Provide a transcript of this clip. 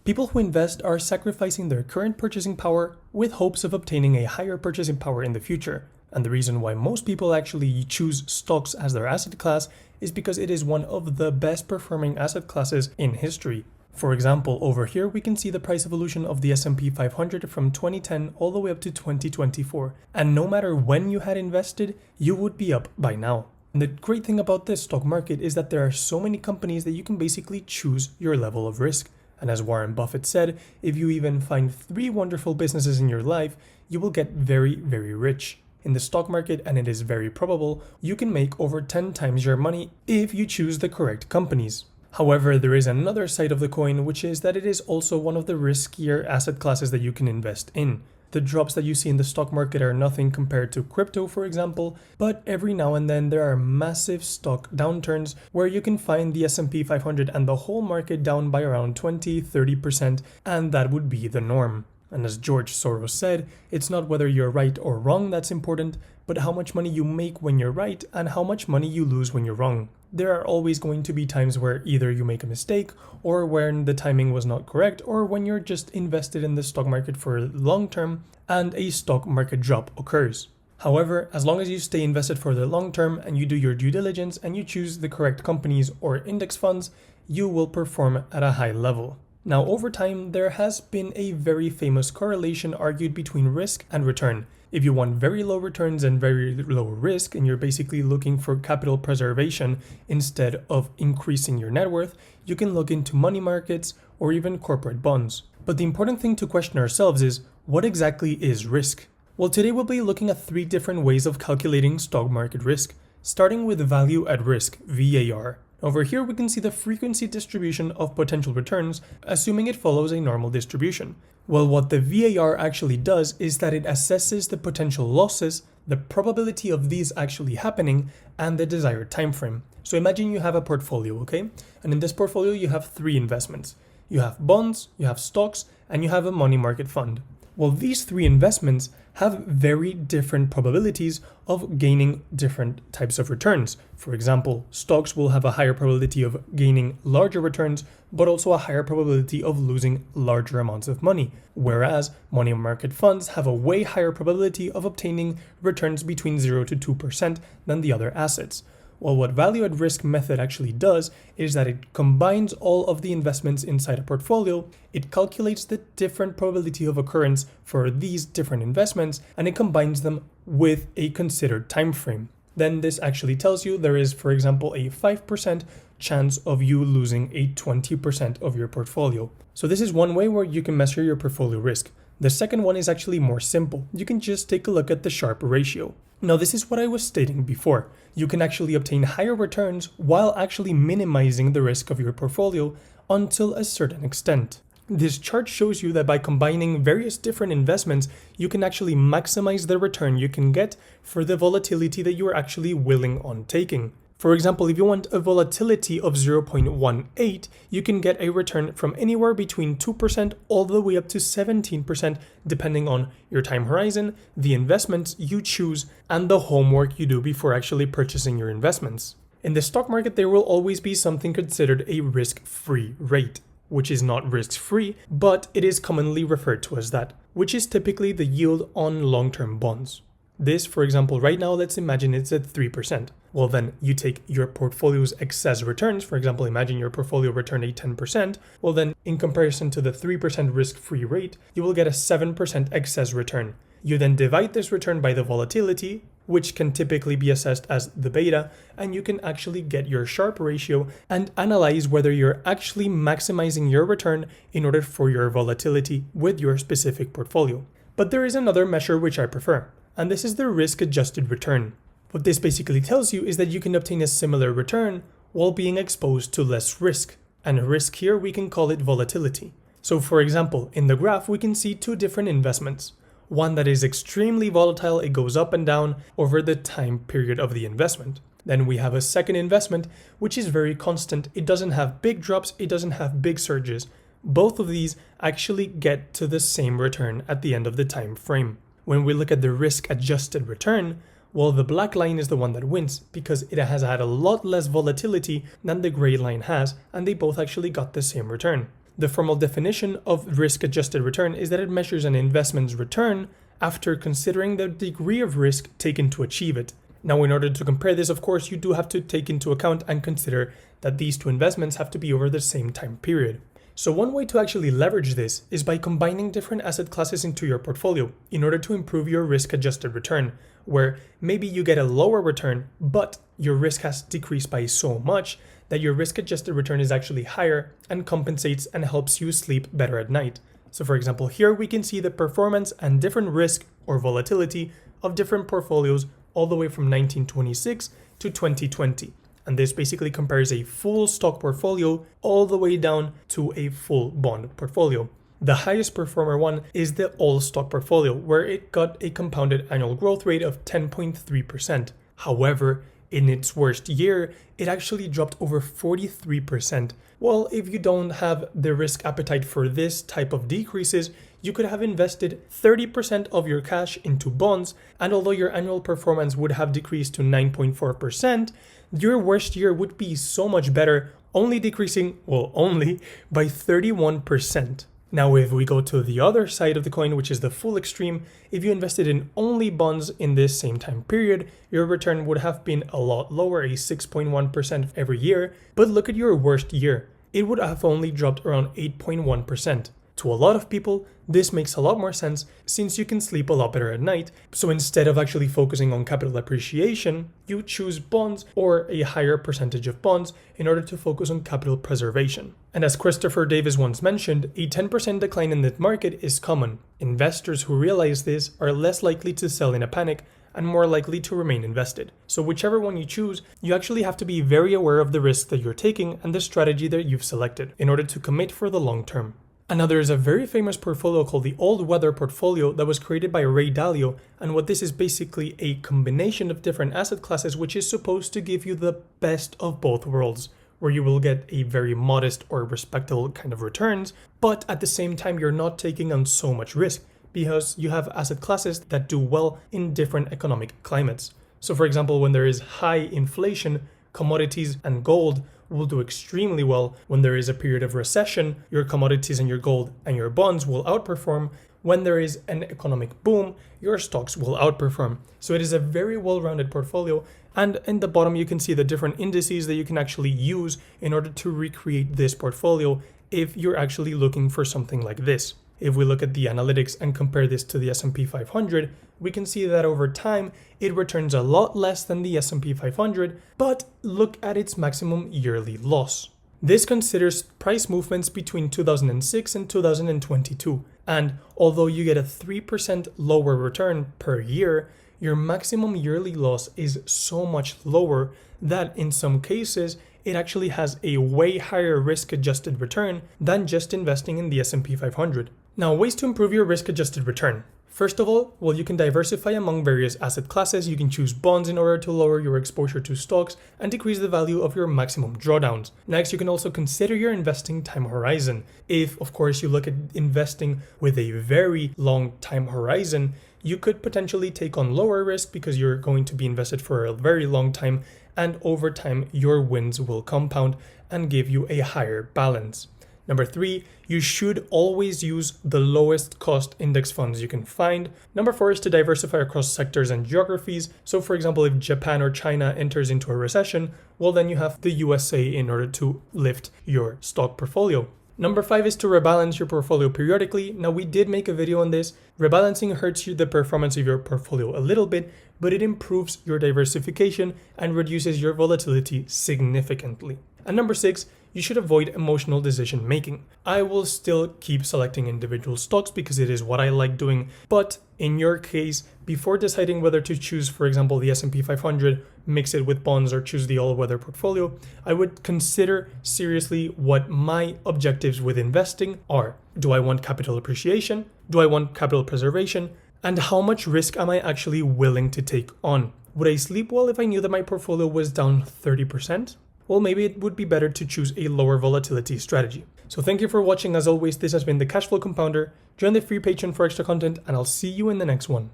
People who invest are sacrificing their current purchasing power with hopes of obtaining a higher purchasing power in the future. And the reason why most people actually choose stocks as their asset class is because it is one of the best performing asset classes in history. For example, over here we can see the price evolution of the S&P 500 from 2010 all the way up to 2024. And no matter when you had invested, you would be up by now. And the great thing about this stock market is that there are so many companies that you can basically choose your level of risk. And as Warren Buffett said, if you even find 3 wonderful businesses in your life, you will get very, very rich. In the stock market, and it is very probable, you can make over 10 times your money if you choose the correct companies. However, there is another side of the coin, which is that it is also one of the riskier asset classes that you can invest in. The drops that you see in the stock market are nothing compared to crypto, for example, but every now and then there are massive stock downturns where you can find the S&P 500 and the whole market down by around 20-30%, and that would be the norm. And as George Soros said, it's not whether you're right or wrong that's important, but how much money you make when you're right and how much money you lose when you're wrong. There are always going to be times where either you make a mistake, or when the timing was not correct, or when you're just invested in the stock market for long term and a stock market drop occurs. However, as long as you stay invested for the long term and you do your due diligence and you choose the correct companies or index funds, you will perform at a high level. Now, over time, there has been a very famous correlation argued between risk and return. If you want very low returns and very low risk, and you're basically looking for capital preservation instead of increasing your net worth, you can look into money markets or even corporate bonds. But the important thing to question ourselves is, what exactly is risk? Well, today we'll be looking at 3 different ways of calculating stock market risk, starting with value at risk, VAR. Over here we can see the frequency distribution of potential returns, assuming it follows a normal distribution. Well, what the VAR actually does is that it assesses the potential losses, the probability of these actually happening, and the desired time frame. So imagine you have a portfolio, okay? And in this portfolio you have 3 investments. You have bonds, you have stocks, and you have a money market fund. Well, these 3 investments have very different probabilities of gaining different types of returns. For example, stocks will have a higher probability of gaining larger returns, but also a higher probability of losing larger amounts of money. Whereas money market funds have a way higher probability of obtaining returns between 0 to 2% than the other assets. Well, what value at risk method actually does is that it combines all of the investments inside a portfolio, it calculates the different probability of occurrence for these different investments, and it combines them with a considered time frame. Then this actually tells you there is, for example, a 5% chance of you losing a 20% of your portfolio. So this is one way where you can measure your portfolio risk. The second one is actually more simple. You can just take a look at the Sharpe ratio. Now, this is what I was stating before. You can actually obtain higher returns while actually minimizing the risk of your portfolio until a certain extent. This chart shows you that by combining various different investments, you can actually maximize the return you can get for the volatility that you are actually willing on taking. For example, if you want a volatility of 0.18, you can get a return from anywhere between 2% all the way up to 17%, depending on your time horizon, the investments you choose, and the homework you do before actually purchasing your investments. In the stock market, there will always be something considered a risk-free rate, which is not risk-free, but it is commonly referred to as that, which is typically the yield on long-term bonds. This, for example, right now, let's imagine it's at 3%. Well, then you take your portfolio's excess returns. For example, imagine your portfolio returned a 10%. Well, then in comparison to the 3% risk-free rate, you will get a 7% excess return. You then divide this return by the volatility, which can typically be assessed as the beta, and you can actually get your Sharpe ratio and analyze whether you're actually maximizing your return in order for your volatility with your specific portfolio. But there is another measure which I prefer, and this is the risk-adjusted return. What this basically tells you is that you can obtain a similar return while being exposed to less risk. And risk here, we can call it volatility. So for example, in the graph, we can see 2 different investments. One that is extremely volatile, it goes up and down over the time period of the investment. Then we have a second investment, which is very constant. It doesn't have big drops, it doesn't have big surges. Both of these actually get to the same return at the end of the time frame. When we look at the risk-adjusted return, well, the black line is the one that wins because it has had a lot less volatility than the gray line has, and they both actually got the same return. The formal definition of risk-adjusted return is that it measures an investment's return after considering the degree of risk taken to achieve it. Now, in order to compare this, of course, you do have to take into account and consider that these two investments have to be over the same time period. So one way to actually leverage this is by combining different asset classes into your portfolio in order to improve your risk-adjusted return, where maybe you get a lower return, but your risk has decreased by so much that your risk-adjusted return is actually higher and compensates and helps you sleep better at night. So for example, here we can see the performance and different risk or volatility of different portfolios all the way from 1926 to 2020. And this basically compares a full stock portfolio all the way down to a full bond portfolio. The highest performer one is the all stock portfolio, where it got a compounded annual growth rate of 10.3%. However, in its worst year, it actually dropped over 43%. Well, if you don't have the risk appetite for this type of decreases, you could have invested 30% of your cash into bonds, and although your annual performance would have decreased to 9.4%, your worst year would be so much better, only decreasing, well, only by 31%. Now, if we go to the other side of the coin, which is the full extreme, if you invested in only bonds in this same time period, your return would have been a lot lower, a 6.1% every year. But look at your worst year. It would have only dropped around 8.1%. To a lot of people, this makes a lot more sense since you can sleep a lot better at night. So instead of actually focusing on capital appreciation, you choose bonds or a higher percentage of bonds in order to focus on capital preservation. And as Christopher Davis once mentioned, a 10% decline in the market is common. Investors who realize this are less likely to sell in a panic and more likely to remain invested. So whichever one you choose, you actually have to be very aware of the risk that you're taking and the strategy that you've selected in order to commit for the long term. And now there is a very famous portfolio called the Old Weather portfolio that was created by Ray Dalio, and what this is basically a combination of different asset classes which is supposed to give you the best of both worlds, where you will get a very modest or respectable kind of returns, but at the same time you're not taking on so much risk because you have asset classes that do well in different economic climates. So for example, when there is high inflation, commodities and gold will do extremely well. When there is a period of recession, your commodities and your gold and your bonds will outperform. When there is an economic boom, your stocks will outperform. So it is a very well-rounded portfolio. And in the bottom, you can see the different indices that you can actually use in order to recreate this portfolio if you're actually looking for something like this. If we look at the analytics and compare this to the S&P 500, we can see that over time, it returns a lot less than the S&P 500, but look at its maximum yearly loss. This considers price movements between 2006 and 2022, and although you get a 3% lower return per year, your maximum yearly loss is so much lower that in some cases, it actually has a way higher risk-adjusted return than just investing in the S&P 500. Now, ways to improve your risk-adjusted return. First of all, well, you can diversify among various asset classes. You can choose bonds in order to lower your exposure to stocks and decrease the value of your maximum drawdowns. Next, you can also consider your investing time horizon. If, of course, you look at investing with a very long time horizon, you could potentially take on lower risk because you're going to be invested for a very long time, and over time, your wins will compound and give you a higher balance. Number 3, you should always use the lowest cost index funds you can find. Number 4 is to diversify across sectors and geographies. So for example, if Japan or China enters into a recession, well then you have the USA in order to lift your stock portfolio. Number 5 is to rebalance your portfolio periodically. Now we did make a video on this. Rebalancing hurts the performance of your portfolio a little bit, but it improves your diversification and reduces your volatility significantly. And number 6, you should avoid emotional decision making. I will still keep selecting individual stocks because it is what I like doing, but in your case, before deciding whether to choose, for example, the S&P 500, mix it with bonds or choose the all-weather portfolio, I would consider seriously what my objectives with investing are. Do I want capital appreciation? Do I want capital preservation? And how much risk am I actually willing to take on? Would I sleep well if I knew that my portfolio was down 30%? Well, maybe it would be better to choose a lower volatility strategy. So thank you for watching. As always, this has been the Cashflow Compounder. Join the free Patreon for extra content, and I'll see you in the next one.